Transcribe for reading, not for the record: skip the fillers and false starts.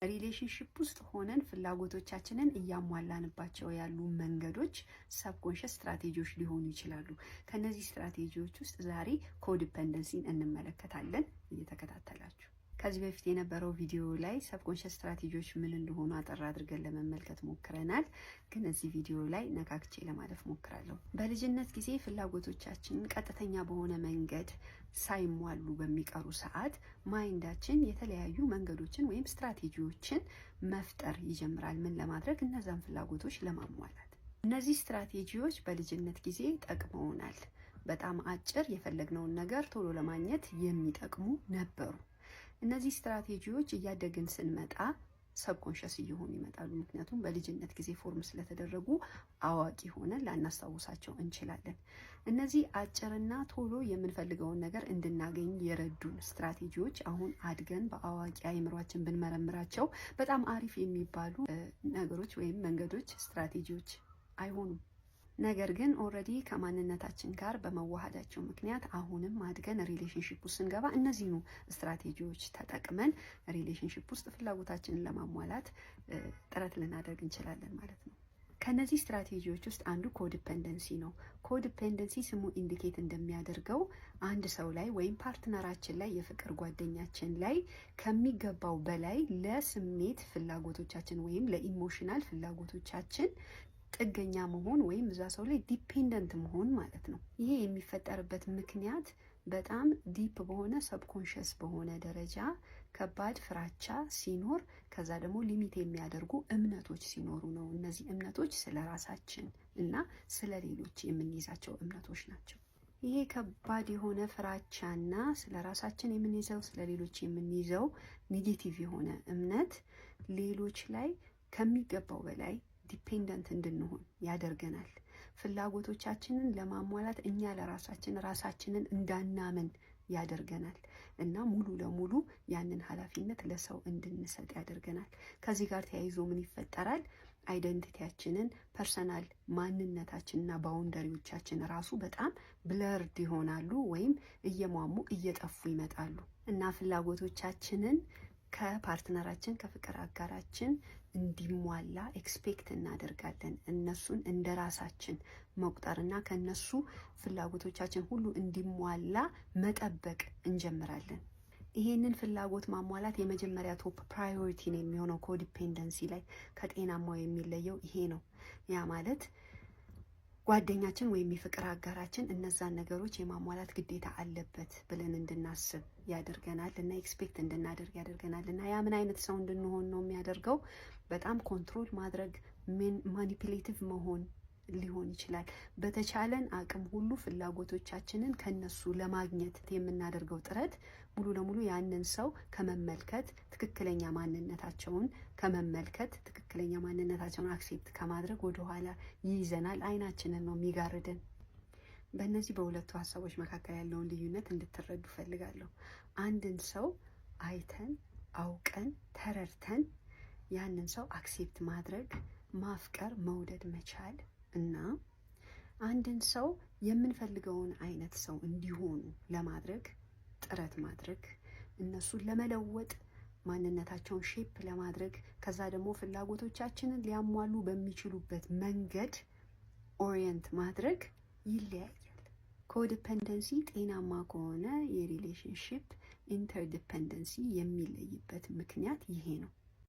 ሪሌሽንሺፕ ውስጥ ሆነን ፍላጎቶቻችንን እያሟላንባቸው ያሉ መንገዶች ሰብኮንሽስ ስትራቴጂዎች ሊሆኑ ይችላሉ። ከነዚህ ስትራቴጂዎች ውስጥ ዛሬ ኮዲፔንደንሲን እንመለከታለን። እየተከታተላችሁ ከዚህ በፊት የነበረው ቪዲዮ ላይ ሰብኮንሽስ ስትራቴጂዎች ምን እንደሆኑ አጠር አድርገን ለመመልከት ሞክረናል። ግን እዚህ ቪዲዮ ላይ ነካክቼ ለማለፍ ሞክራለሁ። በልጅነት ጊዜ ፍላጎቶቻችን ቀጥተኛ በሆነ መንገድ ሳይሟሉ በሚቀሩ ሰዓት ማይንዳችን የተለያዩ መንገዶችን ወይም ስትራቴጂዎችን መፍጠር ይጀምራል። ምን ለማድረግ? እነዛን ፍላጎቶች ለማሟላት። እነዚህ ስትራቴጂዎች በልጅነት ጊዜ ጠቅመውናል። በጣም አጭር የፈለግነውን ነገር ቶሎ ለማግኘት የሚጠቅሙ ነበሩ። እነዚህ ስትራቴጂዎች እያደግን ስንመጣ ሰብኮንሽስ እየሆኑ ይመጣሉ። ምክንያቱም በልጅነት ጊዜ ፎርም ስለተደረጉ አዋቂ ሆነን ላናስታውሳቸው እንችላለን። እነዚህ አጭርና ቶሎ የምንፈልገውን ነገር እንድናገኝ የረዱን ስትራቴጂዎች አሁን አድገን በአዋቂ አእምሯችን ብንመረምራቸው በጣም አሪፍ የሚባሉ ነገሮች ወይም መንገዶች፣ ስትራቴጂዎች አይሆኑም። ነገር ግን ኦልሬዲ ከማንነታችን ጋር በመዋሃዳቸው ምክንያት አሁንም አድገን ሪሌሽንሺፕ ውስጥ ስንገባ እነዚህኑ ስትራቴጂዎች ተጠቅመን ሪሌሽንሺፕ ውስጥ ፍላጎታችንን ለማሟላት ጥረት ልናደርግ እንችላለን ማለት ነው። ከነዚህ ስትራቴጂዎች ውስጥ አንዱ ኮዲፔንደንሲ ነው። ኮዲፔንደንሲ ስሙ ኢንዲኬት እንደሚያደርገው አንድ ሰው ላይ ወይም ፓርትነራችን ላይ፣ የፍቅር ጓደኛችን ላይ ከሚገባው በላይ ለስሜት ፍላጎቶቻችን ወይም ለኢሞሽናል ፍላጎቶቻችን ጥገኛ መሆን ወይም እዛ ሰው ላይ ዲፔንደንት መሆን ማለት ነው። ይሄ የሚፈጠርበት ምክንያት በጣም ዲፕ በሆነ ሰብኮንሽስ በሆነ ደረጃ ከባድ ፍራቻ ሲኖር፣ ከዛ ደግሞ ሊሚት የሚያደርጉ እምነቶች ሲኖሩ ነው። እነዚህ እምነቶች ስለ ራሳችን እና ስለ ሌሎች የምንይዛቸው እምነቶች ናቸው። ይሄ ከባድ የሆነ ፍራቻና ስለ ራሳችን የምንይዘው ስለ ሌሎች የምንይዘው ኔጌቲቭ የሆነ እምነት ሌሎች ላይ ከሚገባው በላይ ዲፔንደንት እንድንሆን ያደርገናል። ፍላጎቶቻችንን ለማሟላት እኛ ለራሳችን ራሳችንን እንዳናምን ያደርገናል እና ሙሉ ለሙሉ ያንን ኃላፊነት ለሰው እንድንሰጥ ያደርገናል። ከዚህ ጋር ተያይዞ ምን ይፈጠራል? አይደንቲቲያችንን፣ ፐርሰናል ማንነታችንና ባውንደሪዎቻችን ራሱ በጣም ብለርድ ይሆናሉ ወይም እየሟሙ እየጠፉ ይመጣሉ እና ፍላጎቶቻችንን ከፓርትነራችን ከፍቅር አጋራችን እንዲሟላ ኤክስፔክት እናደርጋለን። እነሱን እንደ ራሳችን መቁጠርና ከነሱ ፍላጎቶቻችን ሁሉ እንዲሟላ መጠበቅ እንጀምራለን። ይሄንን ፍላጎት ማሟላት የመጀመሪያ ቶፕ ፕራዮሪቲ ነው የሚሆነው። ኮዲፔንደንሲ ላይ ከጤናማው የሚለየው ይሄ ነው። ያ ማለት ጓደኛችን ወይም የፍቅር አጋራችን እነዛን ነገሮች የማሟላት ግዴታ አለበት ብለን እንድናስብ ያደርገናል እና ኤክስፔክት እንድናደርግ ያደርገናል እና ያ ምን አይነት ሰው እንድንሆን ነው የሚያደርገው? በጣም ኮንትሮል ማድረግ፣ ማኒፕሌቲቭ መሆን ሊሆን ይችላል። በተቻለን አቅም ሁሉ ፍላጎቶቻችንን ከነሱ ለማግኘት የምናደርገው ጥረት ሙሉ ለሙሉ ያንን ሰው ከመመልከት፣ ትክክለኛ ማንነታቸውን ከመመልከት፣ ትክክለኛ ማንነታቸውን አክሴፕት ከማድረግ ወደኋላ ይይዘናል። አይናችንን ነው የሚጋርደን። በእነዚህ በሁለቱ ሀሳቦች መካከል ያለውን ልዩነት እንድትረዱ ፈልጋለሁ። አንድን ሰው አይተን አውቀን ተረድተን ያንን ሰው አክሴፕት ማድረግ፣ ማፍቀር፣ መውደድ መቻል እና አንድን ሰው የምንፈልገውን አይነት ሰው እንዲሆኑ ለማድረግ ጥረት ማድረግ፣ እነሱን ለመለወጥ፣ ማንነታቸውን ሼፕ ለማድረግ፣ ከዛ ደግሞ ፍላጎቶቻችንን ሊያሟሉ በሚችሉበት መንገድ ኦሪየንት ማድረግ ይለያያል። ኮዲፔንደንሲ ጤናማ ከሆነ የሪሌሽንሺፕ ኢንተርዲፔንደንሲ የሚለይበት ምክንያት ይሄ ነው።